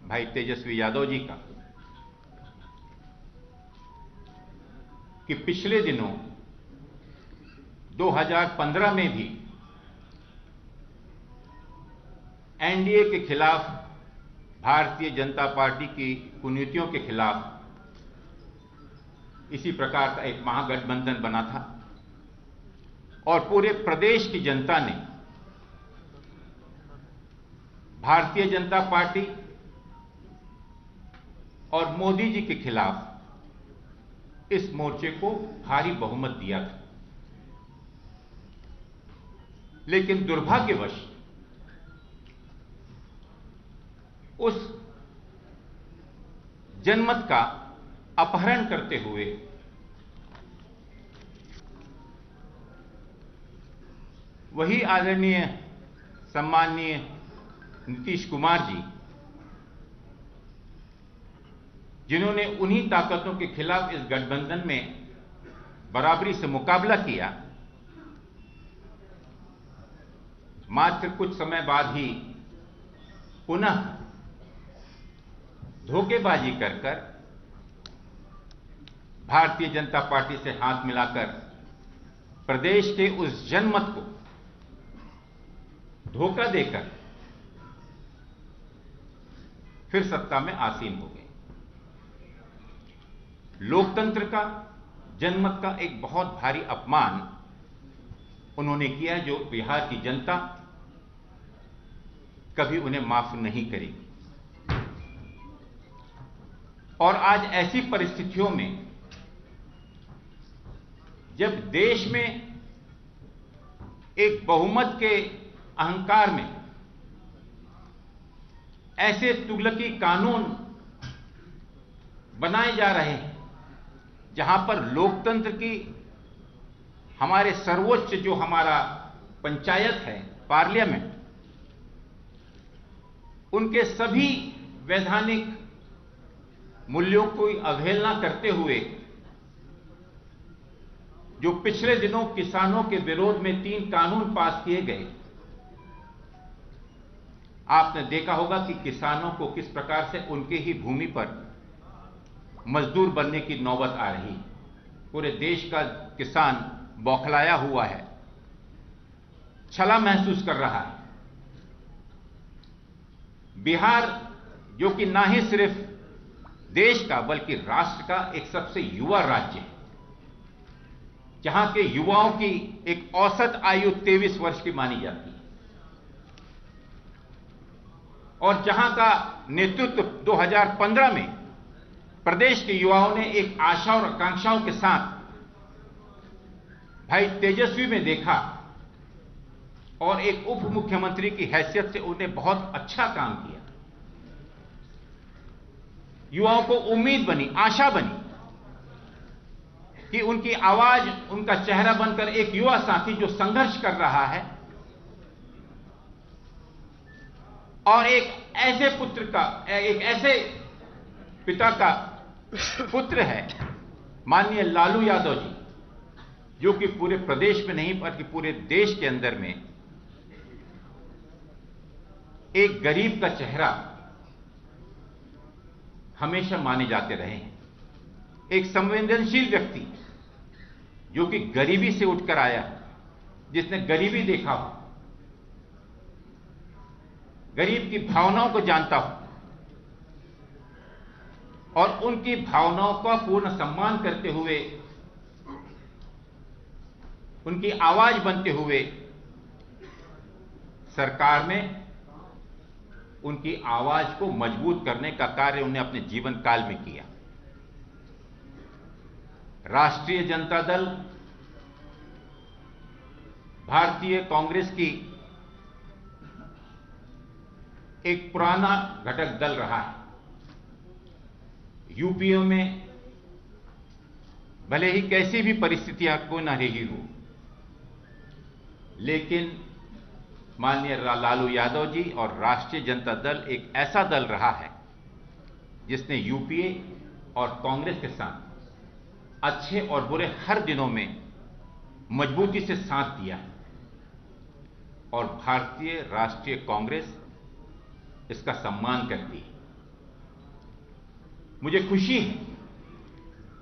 भाई तेजस्वी यादव जी का कि पिछले दिनों 2015 में भी एनडीए के खिलाफ, भारतीय जनता पार्टी की कुनीतियों के खिलाफ इसी प्रकार का एक महागठबंधन बना था और पूरे प्रदेश की जनता ने भारतीय जनता पार्टी और मोदी जी के खिलाफ इस मोर्चे को भारी बहुमत दिया था। लेकिन दुर्भाग्यवश उस जनमत का अपहरण करते हुए वही आदरणीय सम्माननीय नीतीश कुमार जी, जिन्होंने उन्हीं ताकतों के खिलाफ इस गठबंधन में बराबरी से मुकाबला किया, मात्र कुछ समय बाद ही पुनः धोखेबाजी कर भारतीय जनता पार्टी से हाथ मिलाकर प्रदेश के उस जनमत को धोखा देकर फिर सत्ता में आसीन हो गए। लोकतंत्र का, जनमत का एक बहुत भारी अपमान उन्होंने किया, जो बिहार की जनता कभी उन्हें माफ नहीं करेगी। और आज ऐसी परिस्थितियों में जब देश में एक बहुमत के अहंकार में ऐसे तुगलकी कानून बनाए जा रहे हैं, जहां पर लोकतंत्र की, हमारे सर्वोच्च जो हमारा पंचायत है, पार्लियामेंट, उनके सभी वैधानिक मूल्यों को अवहेलना करते हुए जो पिछले दिनों किसानों के विरोध में 3 कानून पास किए गए, आपने देखा होगा कि किसानों को किस प्रकार से उनके ही भूमि पर मजदूर बनने की नौबत आ रही। पूरे देश का किसान बौखलाया हुआ है, छला महसूस कर रहा है। बिहार, जो कि ना ही सिर्फ देश का बल्कि राष्ट्र का एक सबसे युवा राज्य है, जहां के युवाओं की एक औसत आयु 23 वर्ष की मानी जाती है, और जहां का नेतृत्व 2015 में प्रदेश के युवाओं ने एक आशा और आकांक्षाओं के साथ भाई तेजस्वी में देखा और एक उप मुख्यमंत्री की हैसियत से उन्हें बहुत अच्छा काम किया। युवाओं को उम्मीद बनी, आशा बनी कि उनकी आवाज, उनका चेहरा बनकर एक युवा साथी जो संघर्ष कर रहा है और एक ऐसे पुत्र का, एक ऐसे पिता का पुत्र है माननीय लालू यादव जी, जो कि पूरे प्रदेश में नहीं बल्कि पूरे देश के अंदर में एक गरीब का चेहरा हमेशा माने जाते रहे हैं। एक संवेदनशील व्यक्ति जो कि गरीबी से उठकर आया, जिसने गरीबी देखा हो, गरीब की भावनाओं को जानता हो और उनकी भावनाओं का पूर्ण सम्मान करते हुए, उनकी आवाज बनते हुए सरकार में उनकी आवाज को मजबूत करने का कार्य उन्हें अपने जीवन काल में किया। राष्ट्रीय जनता दल भारतीय कांग्रेस की एक पुराना घटक दल रहा है। यूपीए में भले ही कैसी भी परिस्थितियां क्यों न रही हो, लेकिन माननीय लालू यादव जी और राष्ट्रीय जनता दल एक ऐसा दल रहा है जिसने यूपीए और कांग्रेस के साथ अच्छे और बुरे हर दिनों में मजबूती से साथ दिया है और भारतीय राष्ट्रीय कांग्रेस इसका सम्मान करती है। मुझे खुशी है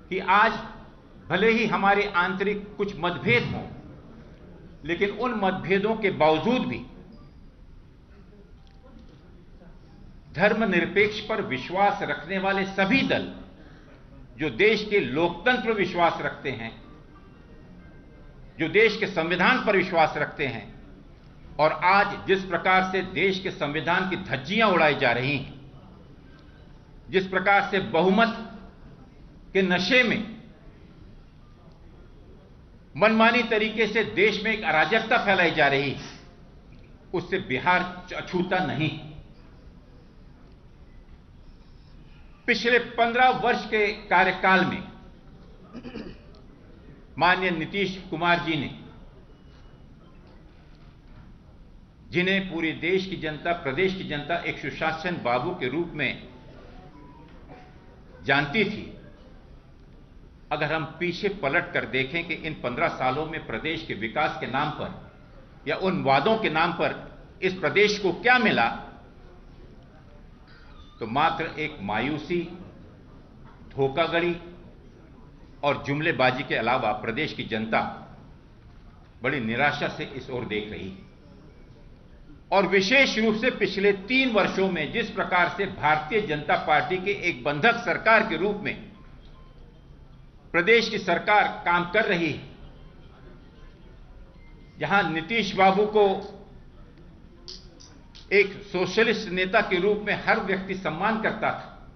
कि आज भले ही हमारे आंतरिक कुछ मतभेद हों, लेकिन उन मतभेदों के बावजूद भी धर्मनिरपेक्ष पर विश्वास रखने वाले सभी दल जो देश के लोकतंत्र पर विश्वास रखते हैं, जो देश के संविधान पर विश्वास रखते हैं, और आज जिस प्रकार से देश के संविधान की धज्जियां उड़ाई जा रही हैं, जिस प्रकार से बहुमत के नशे में मनमानी तरीके से देश में एक अराजकता फैलाई जा रही है, उससे बिहार अछूता नहीं। पिछले 15 वर्ष के कार्यकाल में माननीय नीतीश कुमार जी ने, जिन्हें पूरे देश की जनता, प्रदेश की जनता एक सुशासन बाबू के रूप में जानती थी, अगर हम पीछे पलट कर देखें कि इन 15 सालों में प्रदेश के विकास के नाम पर या उन वादों के नाम पर इस प्रदेश को क्या मिला, तो मात्र एक मायूसी, धोखाधड़ी और जुमलेबाजी के अलावा प्रदेश की जनता बड़ी निराशा से इस ओर देख रही है। और विशेष रूप से पिछले 3 वर्षों में जिस प्रकार से भारतीय जनता पार्टी के एक बंधक सरकार के रूप में प्रदेश की सरकार काम कर रही है, जहां नीतीश बाबू को एक सोशलिस्ट नेता के रूप में हर व्यक्ति सम्मान करता था,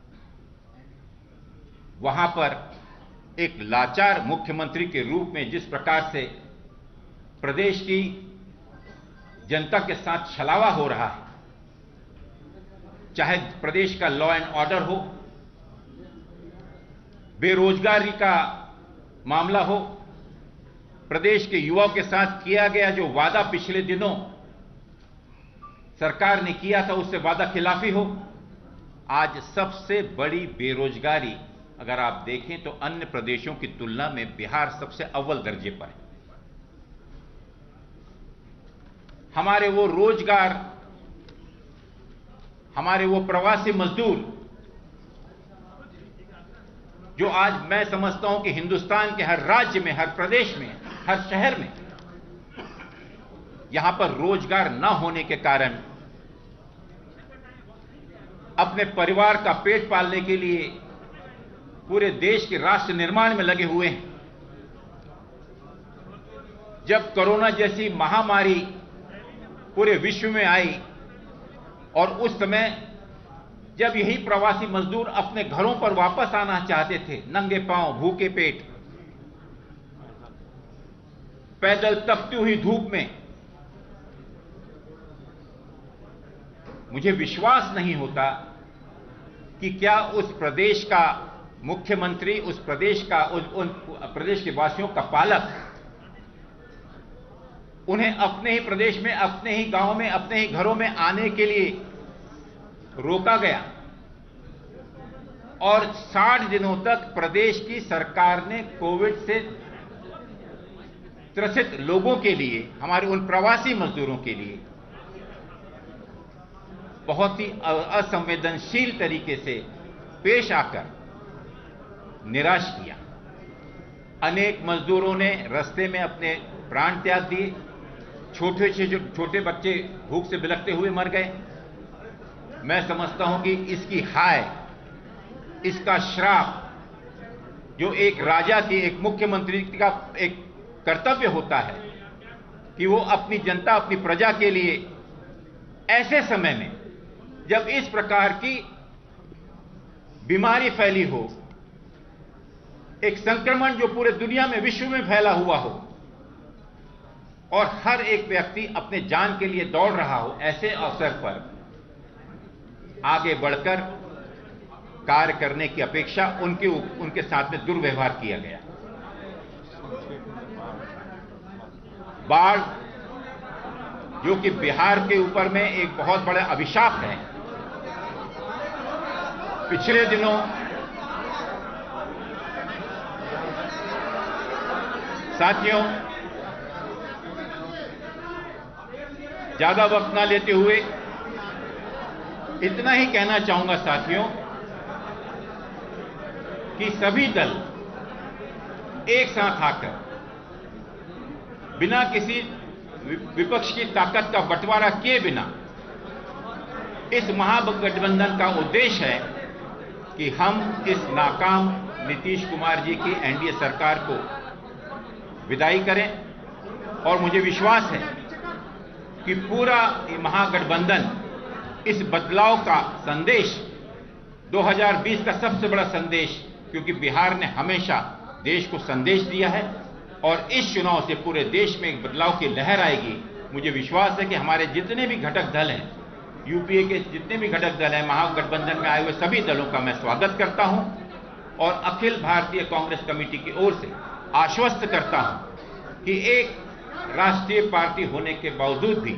वहां पर एक लाचार मुख्यमंत्री के रूप में जिस प्रकार से प्रदेश की जनता के साथ छलावा हो रहा है, चाहे प्रदेश का लॉ एंड ऑर्डर हो, बेरोजगारी का मामला हो, प्रदेश के युवाओं के साथ किया गया जो वादा पिछले दिनों सरकार ने किया था, उससे वादा खिलाफी हो, आज सबसे बड़ी बेरोजगारी अगर आप देखें तो अन्य प्रदेशों की तुलना में बिहार सबसे अव्वल दर्जे पर है। हमारे वो रोजगार, हमारे वो प्रवासी मजदूर जो आज मैं समझता हूं कि हिंदुस्तान के हर राज्य में, हर प्रदेश में, हर शहर में यहां पर रोजगार न होने के कारण अपने परिवार का पेट पालने के लिए पूरे देश के राष्ट्र निर्माण में लगे हुए हैं। जब कोरोना जैसी महामारी पूरे विश्व में आई और उस समय जब यही प्रवासी मजदूर अपने घरों पर वापस आना चाहते थे, नंगे पांव, भूखे पेट, पैदल तपती हुई धूप में, मुझे विश्वास नहीं होता कि क्या उस प्रदेश का मुख्यमंत्री, उस प्रदेश का, उन प्रदेश के वासियों का पालक उन्हें अपने ही प्रदेश में, अपने ही गांव में, अपने ही घरों में आने के लिए रोका गया और 60 दिनों तक प्रदेश की सरकार ने कोविड से त्रसित लोगों के लिए, हमारे उन प्रवासी मजदूरों के लिए बहुत ही असंवेदनशील तरीके से पेश आकर निराश किया। अनेक मजदूरों ने रास्ते में अपने प्राण त्याग दिए, छोटे बच्चे भूख से बिलखते हुए मर गए। मैं समझता हूं कि इसकी हाय, इसका श्राप जो एक राजा की, एक मुख्यमंत्री का एक कर्तव्य होता है कि वो अपनी जनता, अपनी प्रजा के लिए ऐसे समय में जब इस प्रकार की बीमारी फैली हो, एक संक्रमण जो पूरे दुनिया में, विश्व में फैला हुआ हो और हर एक व्यक्ति अपने जान के लिए दौड़ रहा हो, ऐसे अवसर पर आगे बढ़कर कार्य करने की अपेक्षा उनके साथ में दुर्व्यवहार किया गया। बाढ़ जो कि बिहार के ऊपर में एक बहुत बड़ा अभिशाप है, पिछले दिनों साथियों, ज्यादा वक्त ना लेते हुए इतना ही कहना चाहूंगा साथियों कि सभी दल एक साथ आकर बिना किसी विपक्ष की ताकत का बंटवारा किए बिना इस महागठबंधन का उद्देश्य है कि हम इस नाकाम नीतीश कुमार जी की एनडीए सरकार को विदाई करें। और मुझे विश्वास है कि पूरा महागठबंधन इस बदलाव का संदेश 2020 का सबसे बड़ा संदेश, क्योंकि बिहार ने हमेशा देश को संदेश दिया है और इस चुनाव से पूरे देश में एक बदलाव की लहर आएगी। मुझे विश्वास है कि हमारे जितने भी घटक दल हैं, यूपीए के जितने भी घटक दल हैं, महागठबंधन में आए हुए सभी दलों का मैं स्वागत करता हूं और अखिल भारतीय कांग्रेस कमेटी की ओर से आश्वस्त करता हूं कि एक राष्ट्रीय पार्टी होने के बावजूद भी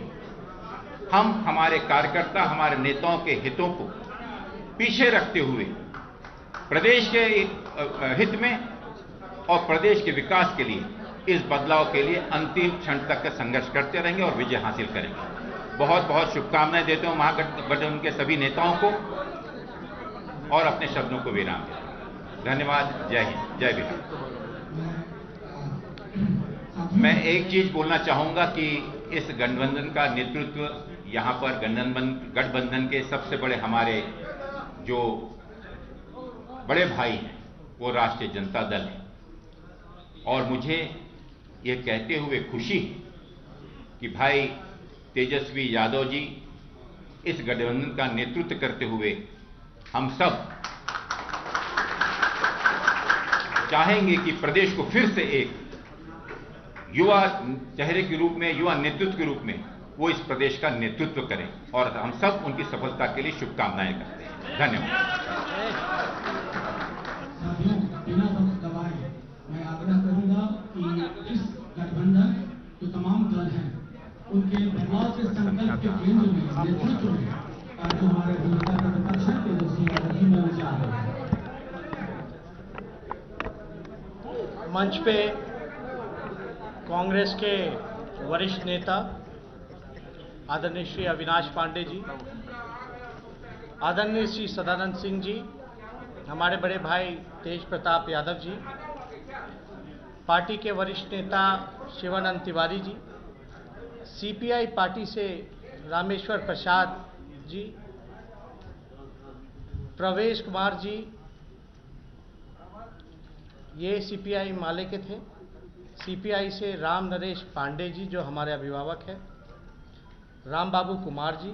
हम हमारे कार्यकर्ता, हमारे नेताओं के हितों को पीछे रखते हुए प्रदेश के हित में और प्रदेश के विकास के लिए इस बदलाव के लिए अंतिम क्षण तक का संघर्ष करते रहेंगे और विजय हासिल करेंगे। बहुत बहुत शुभकामनाएं देता हूं महागठबंधन के सभी नेताओं को और अपने शब्दों को विराम देता हूं। धन्यवाद। जय हिंद, जय बिहार। मैं एक चीज बोलना चाहूंगा कि इस गठबंधन का नेतृत्व यहां पर गठबंधन के सबसे बड़े हमारे जो बड़े भाई हैं वो राष्ट्रीय जनता दल है और मुझे ये कहते हुए खुशी है कि भाई तेजस्वी यादव जी इस गठबंधन का नेतृत्व करते हुए हम सब चाहेंगे कि प्रदेश को फिर से एक युवा चेहरे के रूप में, युवा नेतृत्व के रूप में वो इस प्रदेश का नेतृत्व करें और हम सब उनकी सफलता के लिए शुभकामनाएं करते हैं। धन्यवाद। बिना वक्त गवाए मैं आग्रह करूंगा कि इस गठबंधन जो तमाम दल हैं उनके बदलाव के संकल्प के केंद्र में, नेतृत्व में जो हमारे नेता का विपक्ष है तेजस्वी यादव जी में विचार है। मंच पे कांग्रेस के वरिष्ठ नेता आदरणीय श्री अविनाश पांडे जी, आदरणीय श्री सदानंद सिंह जी, हमारे बड़े भाई तेज प्रताप यादव जी, पार्टी के वरिष्ठ नेता शिवानंद तिवारी जी, सीपीआई पार्टी से रामेश्वर प्रसाद जी, प्रवेश कुमार जी, ये सीपीआई माले के थे। सीपीआई से राम नरेश पांडे जी जो हमारे अभिभावक हैं, राम बाबू कुमार जी,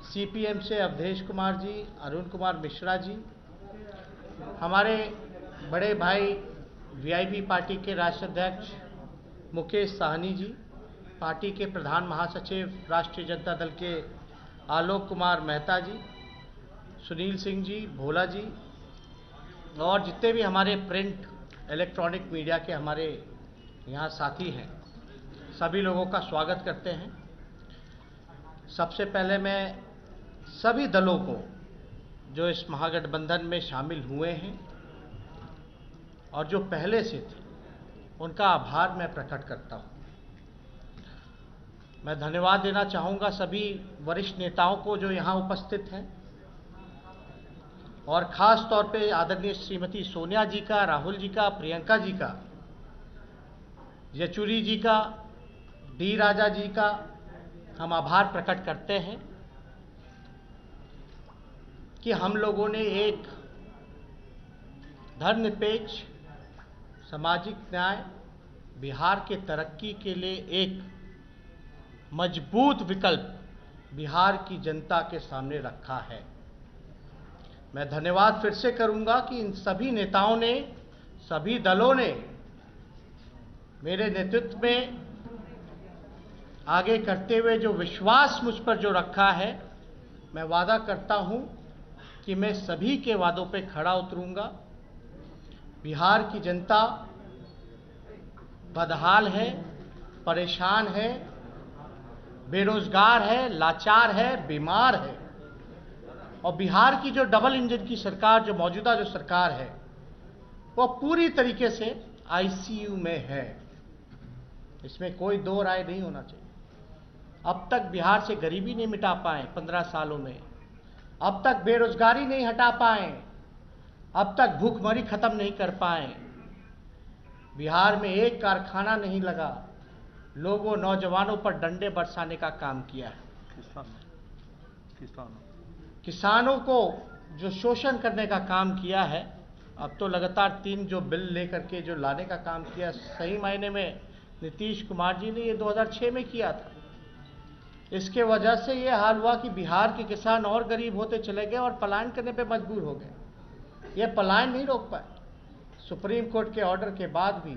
सीपीएम से अवधेश कुमार जी, अरुण कुमार मिश्रा जी, हमारे बड़े भाई वीआईपी पार्टी के राष्ट्रीय अध्यक्ष मुकेश साहनी जी, पार्टी के प्रधान महासचिव राष्ट्रीय जनता दल के आलोक कुमार मेहता जी, सुनील सिंह जी, भोला जी और जितने भी हमारे प्रिंट इलेक्ट्रॉनिक मीडिया के हमारे यहाँ साथी हैं, सभी लोगों का स्वागत करते हैं। सबसे पहले मैं सभी दलों को जो इस महागठबंधन में शामिल हुए हैं और जो पहले से थे उनका आभार मैं प्रकट करता हूँ। मैं धन्यवाद देना चाहूँगा सभी वरिष्ठ नेताओं को जो यहाँ उपस्थित हैं और ख़ास तौर पे आदरणीय श्रीमती सोनिया जी का, राहुल जी का, प्रियंका जी का, येचुरी जी का, डी राजा जी का हम आभार प्रकट करते हैं कि हम लोगों ने एक धर्मनिरपेक्ष सामाजिक न्याय, बिहार के तरक्की के लिए एक मजबूत विकल्प बिहार की जनता के सामने रखा है। मैं धन्यवाद फिर से करूंगा कि इन सभी नेताओं ने, सभी दलों ने मेरे नेतृत्व में आगे करते हुए जो विश्वास मुझ पर जो रखा है, मैं वादा करता हूं कि मैं सभी के वादों पे खड़ा उतरूंगा। बिहार की जनता बदहाल है, परेशान है, बेरोजगार है, लाचार है, बीमार है और बिहार की जो डबल इंजन की सरकार, जो मौजूदा जो सरकार है, वो पूरी तरीके से आईसीयू में है। इसमें कोई दो राय नहीं होना चाहिए। अब तक बिहार से गरीबी नहीं मिटा पाए 15 सालों में, अब तक बेरोजगारी नहीं हटा पाए, अब तक भूखमरी खत्म नहीं कर पाए। बिहार में एक कारखाना नहीं लगा, लोगों नौजवानों पर डंडे बरसाने का काम किया है। किसानों को जो शोषण करने का काम किया है, अब तो लगातार 3 जो बिल लेकर के जो लाने का काम किया, सही मायने में नीतीश कुमार जी ने ये 2006 में किया था। इसके वजह से ये हाल हुआ कि बिहार के किसान और गरीब होते चले गए और पलायन करने पे मजबूर हो गए। ये पलायन नहीं रोक पाए। सुप्रीम कोर्ट के ऑर्डर के बाद भी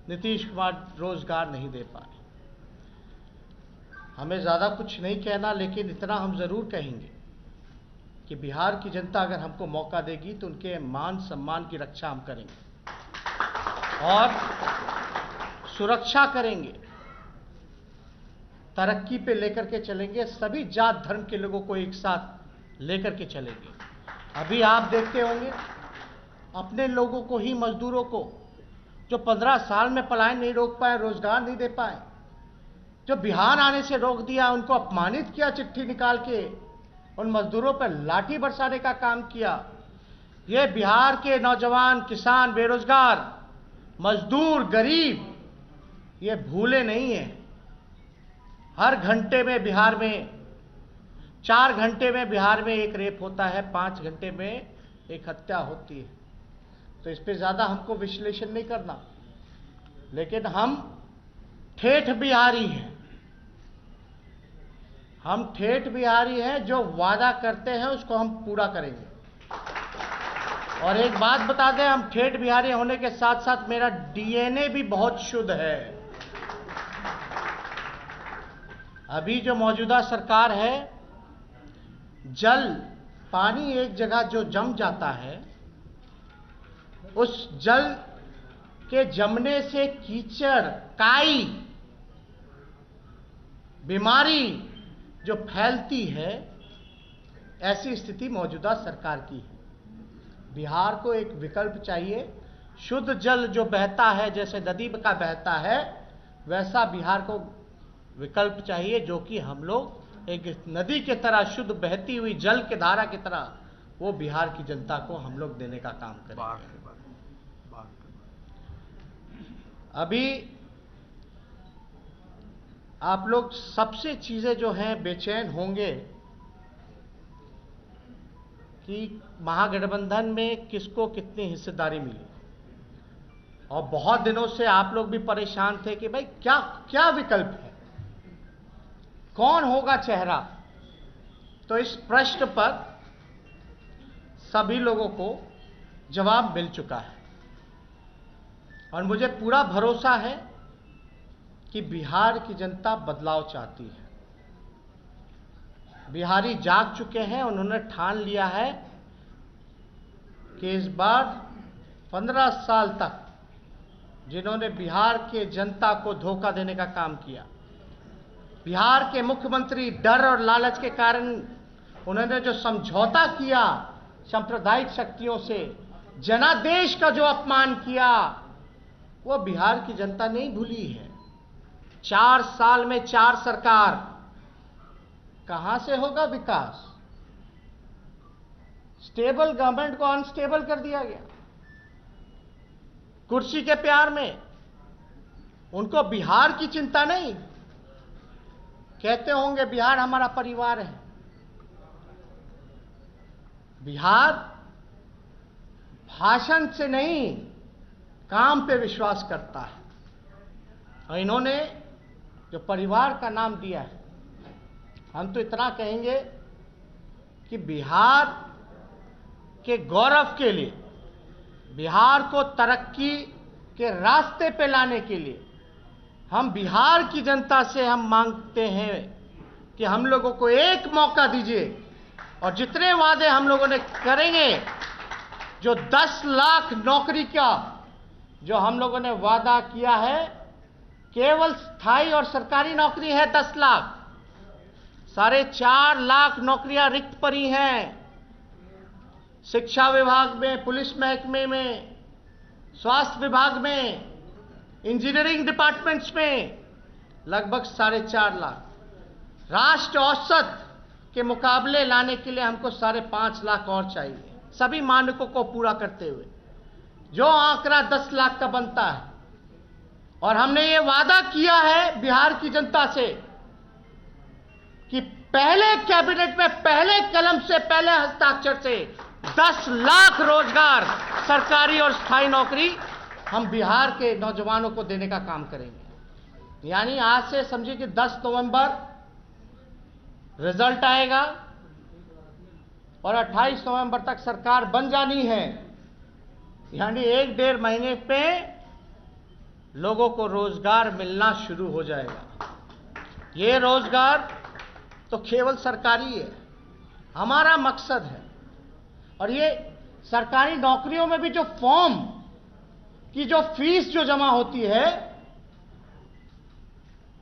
नीतीश कुमार रोजगार नहीं दे पाए। हमें ज़्यादा कुछ नहीं कहना, लेकिन इतना हम ज़रूर कहेंगे कि बिहार की जनता अगर हमको मौका देगी तो उनके मान सम्मान की रक्षा हम करेंगे और सुरक्षा करेंगे, तरक्की पे लेकर के चलेंगे, सभी जात धर्म के लोगों को एक साथ लेकर के चलेंगे। अभी आप देखते होंगे अपने लोगों को ही, मजदूरों को जो 15 साल में पलायन नहीं रोक पाए, रोजगार नहीं दे पाए, जो बिहार आने से रोक दिया, उनको अपमानित किया, चिट्ठी निकाल के उन मजदूरों पर लाठी बरसाने का काम किया। ये बिहार के नौजवान, किसान, बेरोजगार, मजदूर, गरीब ये भूले नहीं हैं। हर घंटे में बिहार में 4 घंटे में बिहार में एक रेप होता है, 5 घंटे में एक हत्या होती है। तो इस पे ज़्यादा हमको विश्लेषण नहीं करना, लेकिन हम ठेठ बिहारी हैं। हम ठेठ बिहारी हैं, जो वादा करते हैं उसको हम पूरा करेंगे। और एक बात बता दें, हम ठेठ बिहारी होने के साथ साथ मेरा डीएनए भी बहुत शुद्ध है। अभी जो मौजूदा सरकार है, जल, पानी एक जगह जो जम जाता है, उस जल के जमने से कीचड़, काई, बीमारी जो फैलती है, ऐसी स्थिति मौजूदा सरकार की है। बिहार को एक विकल्प चाहिए। शुद्ध जल जो बहता है, जैसे नदी का बहता है, वैसा बिहार को विकल्प चाहिए, जो कि हम लोग एक नदी के तरह शुद्ध बहती हुई जल के धारा की तरह वो बिहार की जनता को हम लोग देने का काम करेंगे। अभी आप लोग सबसे चीजें जो हैं बेचैन होंगे कि महागठबंधन में किसको कितनी हिस्सेदारी मिली, और बहुत दिनों से आप लोग भी परेशान थे कि भाई क्या क्या विकल्प है, कौन होगा चेहरा। तो इस प्रश्न पर सभी लोगों को जवाब मिल चुका है और मुझे पूरा भरोसा है कि बिहार की जनता बदलाव चाहती है। बिहारी जाग चुके हैं, उन्होंने ठान लिया है कि इस बार 15 साल तक जिन्होंने बिहार के जनता को धोखा देने का काम किया, बिहार के मुख्यमंत्री डर और लालच के कारण उन्होंने जो समझौता किया सांप्रदायिक शक्तियों से, जनादेश का जो अपमान किया, वो बिहार की जनता नहीं भूली है। 4 साल में 4 सरकार, कहां से होगा विकास? स्टेबल गवर्नमेंट को अनस्टेबल कर दिया गया कुर्सी के प्यार में। उनको बिहार की चिंता नहीं। कहते होंगे बिहार हमारा परिवार है। बिहार भाषण से नहीं, काम पे विश्वास करता है। और इन्होंने जो परिवार का नाम दिया है, हम तो इतना कहेंगे कि बिहार के गौरव के लिए, बिहार को तरक्की के रास्ते पे लाने के लिए हम बिहार की जनता से हम मांगते हैं कि हम लोगों को एक मौका दीजिए और जितने वादे हम लोगों ने करेंगे, जो 10 लाख नौकरी का जो हम लोगों ने वादा किया है, केवल स्थायी और सरकारी नौकरी है 10 लाख, 4.5 लाख नौकरियां रिक्त पड़ी हैं। शिक्षा विभाग में, पुलिस महकमे में, स्वास्थ्य विभाग में, इंजीनियरिंग डिपार्टमेंट्स में लगभग 4.5 लाख। राष्ट्र औसत के मुकाबले लाने के लिए हमको 5.5 लाख और चाहिए। सभी मानकों को पूरा करते हुए जो आंकड़ा 10 लाख का बनता है, और हमने ये वादा किया है बिहार की जनता से कि पहले कैबिनेट में पहले कलम से पहले हस्ताक्षर से 10 लाख रोजगार, सरकारी और स्थायी नौकरी हम बिहार के नौजवानों को देने का काम करेंगे। यानी आज से समझिए कि 10 नवंबर रिजल्ट आएगा और 28 नवंबर तक सरकार बन जानी है। यानी 1-1.5 महीने पे लोगों को रोजगार मिलना शुरू हो जाएगा। ये रोजगार तो केवल सरकारी है, हमारा मकसद है। और ये सरकारी नौकरियों में भी जो फॉर्म की जो फीस जो जमा होती है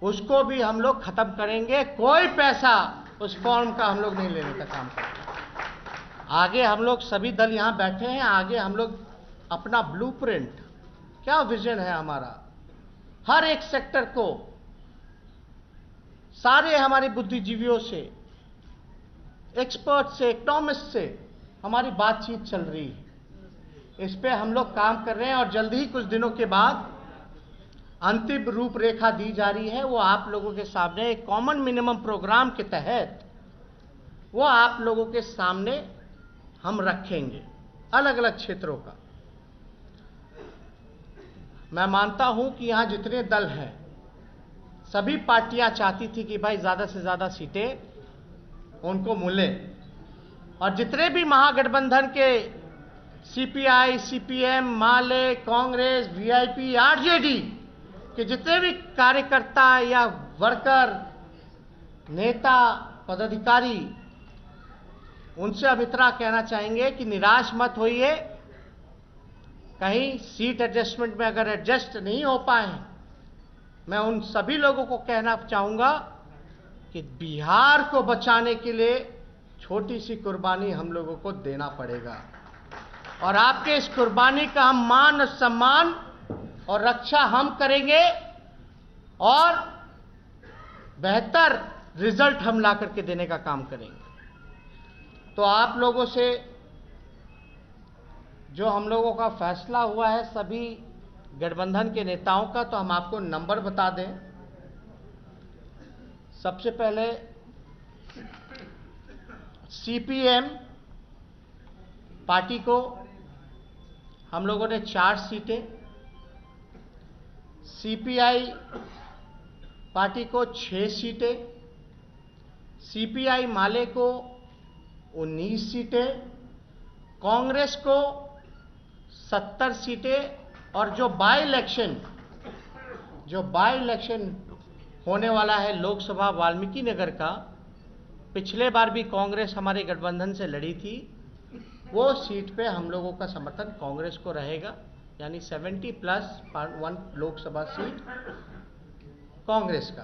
उसको भी हम लोग खत्म करेंगे। कोई पैसा उस फॉर्म का हम लोग नहीं लेने का काम करेंगे। आगे हम लोग सभी दल यहां बैठे हैं, आगे हम लोग अपना ब्लूप्रिंट, क्या विजन है हमारा, हर एक सेक्टर को सारे हमारे बुद्धिजीवियों से, एक्सपर्ट से, इकोनॉमिस्ट से हमारी बातचीत चल रही है। इस पे हम लोग काम कर रहे हैं और जल्द ही कुछ दिनों के बाद अंतिम रूपरेखा दी जा रही है। वो आप लोगों के सामने एक कॉमन मिनिमम प्रोग्राम के तहत वो आप लोगों के सामने हम रखेंगे अलग अलग क्षेत्रों का। मैं मानता हूं कि यहां जितने दल हैं सभी पार्टियां चाहती थी कि भाई ज्यादा से ज्यादा सीटें उनको मिले, और जितने भी महागठबंधन के सीपीआई, सीपीएम, माले, कांग्रेस, वीआईपी, आरजेडी के जितने भी कार्यकर्ता या वर्कर, नेता, पदाधिकारी, उनसे हम इतना कहना चाहेंगे कि निराश मत होइए। कहीं सीट एडजस्टमेंट में अगर एडजस्ट नहीं हो पाए, मैं उन सभी लोगों को कहना चाहूंगा कि बिहार को बचाने के लिए छोटी सी कुर्बानी हम लोगों को देना पड़ेगा, और आपके इस कुर्बानी का हम मान, सम्मान और रक्षा हम करेंगे, और बेहतर रिजल्ट हम ला करके देने का काम करेंगे। तो आप लोगों से जो हम लोगों का फैसला हुआ है सभी गठबंधन के नेताओं का, तो हम आपको नंबर बता दें। सबसे पहले सीपीएम पार्टी को हम लोगों ने 4 सीटें, सीपीआई पार्टी को 6 सीटें, सीपीआई माले को 19 सीटें, कांग्रेस को 70 सीटें, और जो बाई इलेक्शन होने वाला है लोकसभा वाल्मीकि नगर का, पिछले बार भी कांग्रेस हमारे गठबंधन से लड़ी थी, वो सीट पे हम लोगों का समर्थन कांग्रेस को रहेगा। यानी 70+1 लोकसभा सीट कांग्रेस का।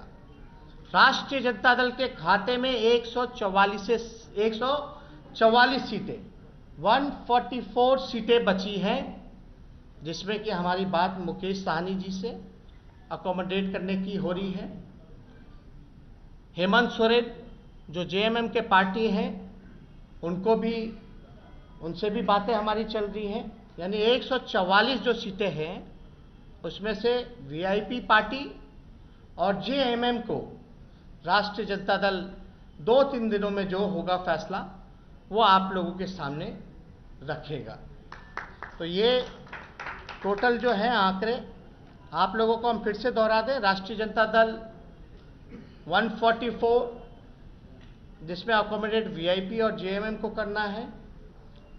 राष्ट्रीय जनता दल के खाते में 144 सीटें, 144 सीटें बची हैं, जिसमें कि हमारी बात मुकेश साहनी जी से अकोमोडेट करने की हो रही है। हेमंत सोरेन जो जेएमएम के पार्टी हैं, उनसे भी बातें हमारी चल रही हैं। यानी 144 जो सीटें हैं उसमें से वीआईपी पार्टी और जेएमएम को राष्ट्रीय जनता दल 2-3 दिनों में जो होगा फैसला वो आप लोगों के सामने रखेगा। तो ये टोटल जो है आंकड़े आप लोगों को हम फिर से दोहरा दें। राष्ट्रीय जनता दल 144, जिसमें अकोमोडेट वीआईपी और जेएमएम को करना है।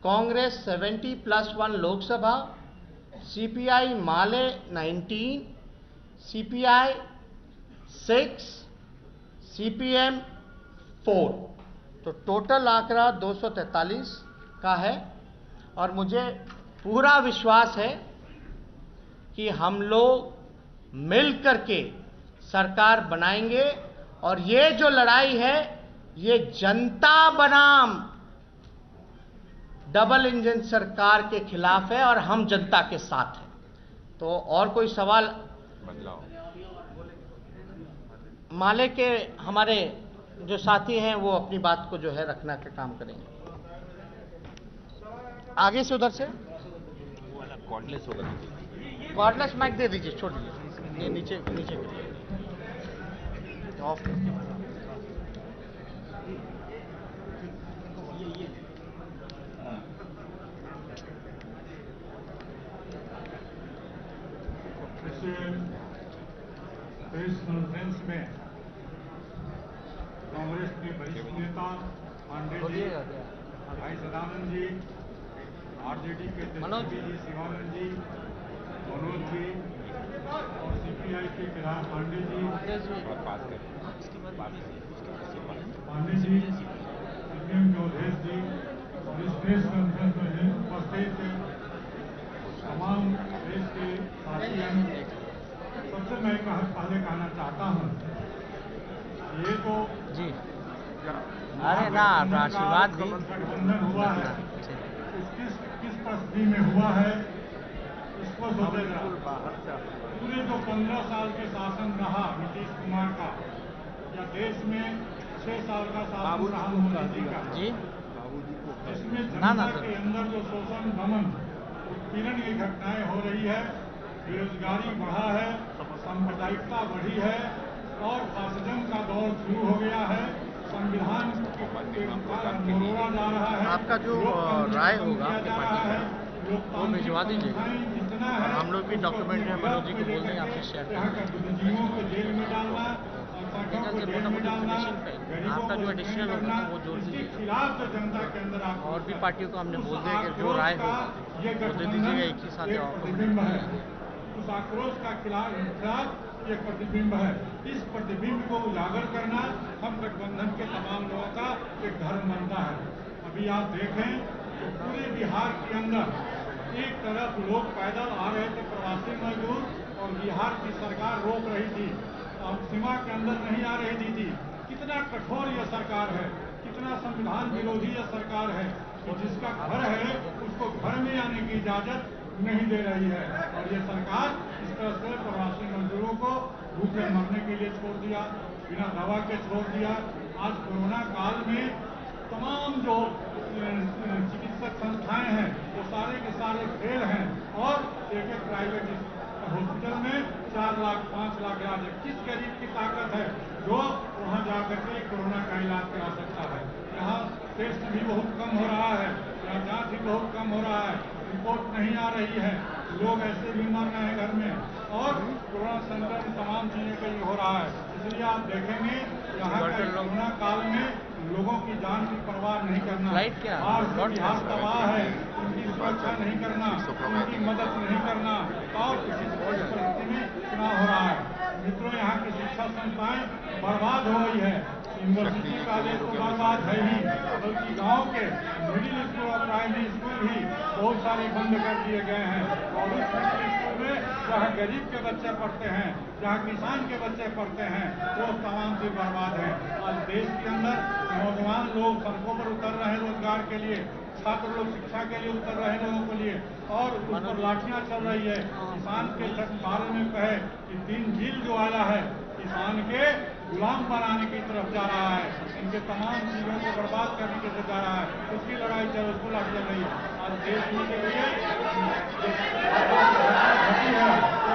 कांग्रेस 70+1 लोकसभा, सीपीआई माले 19, सीपीआई 6, सीपीएम 4, तो टोटल आंकड़ा 243 का है। और मुझे पूरा विश्वास है कि हम लोग मिल करके सरकार बनाएंगे, और ये जो लड़ाई है ये जनता बनाम डबल इंजन सरकार के खिलाफ है, और हम जनता के साथ हैं। तो और कोई सवाल? माले के हमारे जो साथी हैं वो अपनी बात को जो है रखना का काम करेंगे। आगे से उधर से कॉर्डलेस होगा। कॉर्डलेस माइक दे दीजिए, छोड़ दीजिए, ये नीचे नीचे ऑफ। प्रेस कॉन्फ्रेंस में कांग्रेस के वरिष्ठ नेता पांडे जी, भाई सदानंद जी, आरजेडी के तेजस्वी जी, शिवानंद जी, मनोज जी और सीपीआई के किरार पांडे जी, पांडे जी, सीपीएम के अवधेश जी और इस प्रेस कॉन्फ्रेंस में उपस्थित तमाम देश के साथी हैं। सबसे मैं पहले कहना चाहता हूँ, ये तो जी अरे ना आशीर्वाद भी गठबंधन हुआ है, किस परिस्थिति में हुआ है इसको सोचेगा। पूरे जो 15 साल के शासन रहा नीतीश कुमार का, या देश में 6 साल का शासन रहा मोदी जी का, जी इसमें ना जनता सर। के अंदर जो शोषण, दमन, उत्पीड़न की घटनाएं हो रही है, बेरोजगारी बढ़ा है, सांप्रदायिकता बढ़ी है और फासिज्म का दौर शुरू हो गया है, संविधान मरोड़ा जा रहा है। आपका जो राय होगा आपकी पार्टी का वो भिजवा दीजिएगा, और हम लोग भी डॉक्यूमेंट में मनोज जी को बोल देंगे आपसे शेयर करेंगे। बुद्धिजीवियों को जेल में डालना, लेकिन से मोटा मोटी फिनिशिंग पे आपका जो एडिशनल होगा तो वो जोड़ दीजिएगा। खिलाफ जो जनता के अंदर और भी पार्टियों को हमने बोल दिया कि जो राय होगा वो दे दीजिएगा, एक ही साथ प्रतिबिंब है। उस आक्रोश का खिलाफ ये प्रतिबिंब है। इस प्रतिबिंब को उजागर करना हम गठबंधन के तमाम लोगों का एक धर्म बनता है। अभी आप देखें तो पूरे बिहार के अंदर एक तरफ लोग पैदल आ रहे थे, प्रवासी मजदूर, और बिहार की सरकार रोक रही थी और सीमा के अंदर नहीं आ रही थी। कितना कठोर यह सरकार है, कितना संविधान विरोधी यह सरकार है कि जिसका घर है उसको घर में आने की इजाजत नहीं दे रही है। और ये सरकार इस तरह से प्रवासी मजदूरों को भूखे मरने के लिए छोड़ दिया, बिना दवा के छोड़ दिया। आज कोरोना काल में तमाम जो चिकित्सक संस्थाएं हैं वो सारे के सारे फेल हैं और एक प्राइवेट हॉस्पिटल में 4 लाख 5 लाख इलाज है। किस गरीब की ताकत है जो वहाँ जाकर के कोरोना का इलाज करा सकता है? यहाँ टेस्ट भी बहुत कम हो रहा है, यहाँ जाँच भी बहुत कम हो रहा है, रिपोर्ट नहीं आ रही है, लोग ऐसे भी मर रहे हैं घर में और कोरोना संकट तमाम चीजें का ये हो रहा है। इसलिए आप देखेंगे यहाँ का कोरोना काल में लोगों की जान की परवाह नहीं करना, और बिहार तबाह है, उनकी सुरक्षा नहीं करना, उनकी मदद नहीं करना, और इसी परिस्थिति में चुनाव हो रहा है। मित्रों, यहाँ की शिक्षा संस्थाएं बर्बाद हो गई है। यूनिवर्सिटी कॉलेज तो बर्बाद है ही, बल्कि गांव के मिडिल स्कूल और प्राइमरी स्कूल भी बहुत सारे बंद कर दिए गए हैं। और उस मिडिल स्कूल में जहाँ गरीब के बच्चे पढ़ते हैं, जहाँ किसान के बच्चे पढ़ते हैं, वो तमाम से बर्बाद है। आज देश के अंदर नौजवान लोग सड़कों पर उतर रहे हैं रोजगार के लिए, छात्र लोग शिक्षा के लिए उतर रहे हैं लोगों के लिए, और उस पर लाठियां चल रही है। किसान के बारे में कहे कि 3 झील जो आया है किसान के गुलाम बनाने की तरफ जा रहा है, इनके तमाम चीजों को बर्बाद करने की तरफ जा रहा है। उसकी लड़ाई चल उसको लड़ चल रही है। आज देश में के लिए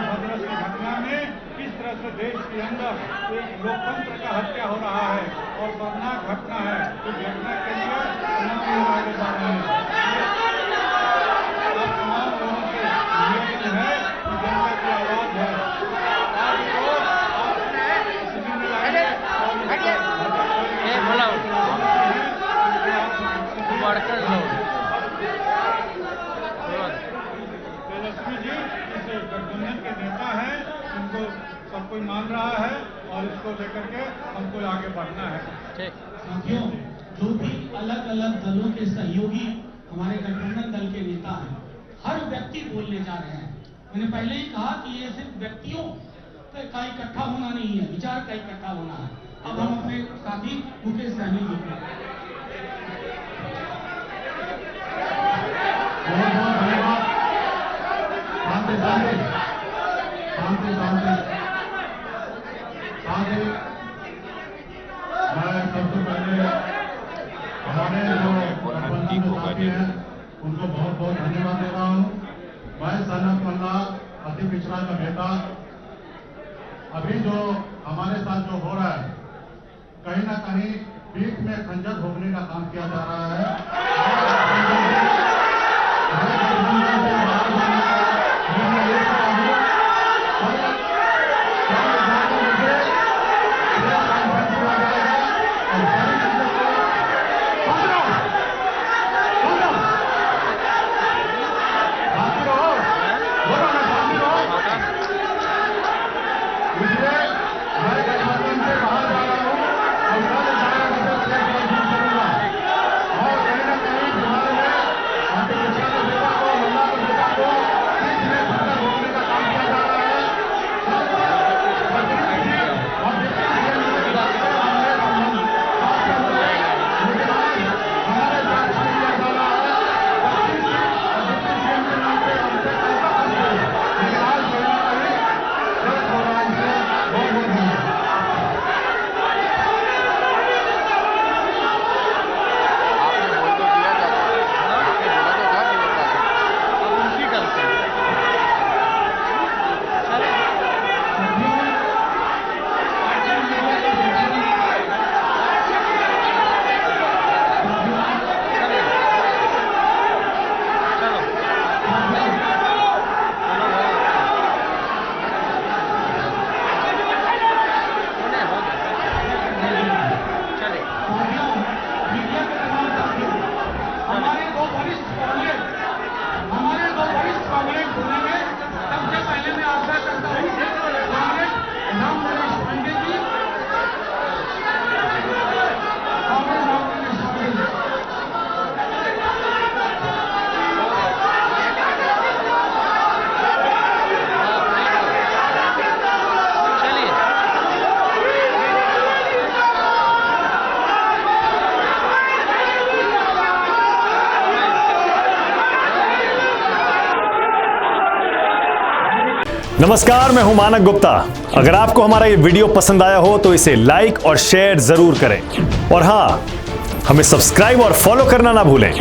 भद्रस की घटना में किस तरह से देश के अंदर एक लोकतंत्र का हत्या हो रहा है और खतरनाक घटना है। इस घटना के लिए तमाम लोग आगे बढ़ रहे हैं। तमाम लोगों से निवेदन है कि जनता की आवाज है, तेजस्वी जी इस गठबंधन के नेता हैं, इनको सब कोई मान रहा है और इसको लेकर के हमको आगे बढ़ना है। साथियों, जो भी अलग अलग दलों के सहयोगी हमारे गठबंधन दल के नेता हैं, हर व्यक्ति बोलने जा रहे हैं। मैंने पहले ही कहा कि ये सिर्फ व्यक्तियों का इकट्ठा होना नहीं है, विचार का इकट्ठा होना है। अब हम अपने साथी मुकेश सहनी जी को बहुत बहुत धन्यवाद। शांति शांति शांति शांति शांति। मैं सबसे पहले हमारे जो गठबंधन साथी हैं उनको बहुत बहुत धन्यवाद दे रहा हूँ। मैं सनत मल्ला अति पिछड़ा का बेटा, अभी जो हमारे साथ जो हो रहा है, कहीं ना कहीं पीठ में खंजर भोगने का काम किया जा रहा है। नमस्कार, मैं हूं मानक गुप्ता। अगर आपको हमारा ये वीडियो पसंद आया हो तो इसे लाइक और शेयर जरूर करें, और हां, हमें सब्सक्राइब और फॉलो करना ना भूलें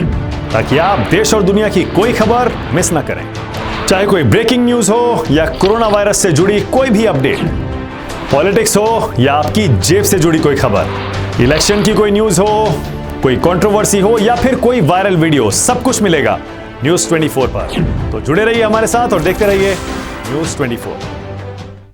ताकि आप देश और दुनिया की कोई खबर मिस ना करें। चाहे कोई ब्रेकिंग न्यूज हो या कोरोना वायरस से जुड़ी कोई भी अपडेट, पॉलिटिक्स हो या आपकी जेब से जुड़ी कोई खबर, इलेक्शन की कोई न्यूज हो, कोई कंट्रोवर्सी हो या फिर कोई वायरल वीडियो, सब कुछ मिलेगा न्यूज़ 24 पर। तो जुड़े रहिए हमारे साथ और देखते रहिए न्यूज़ 24।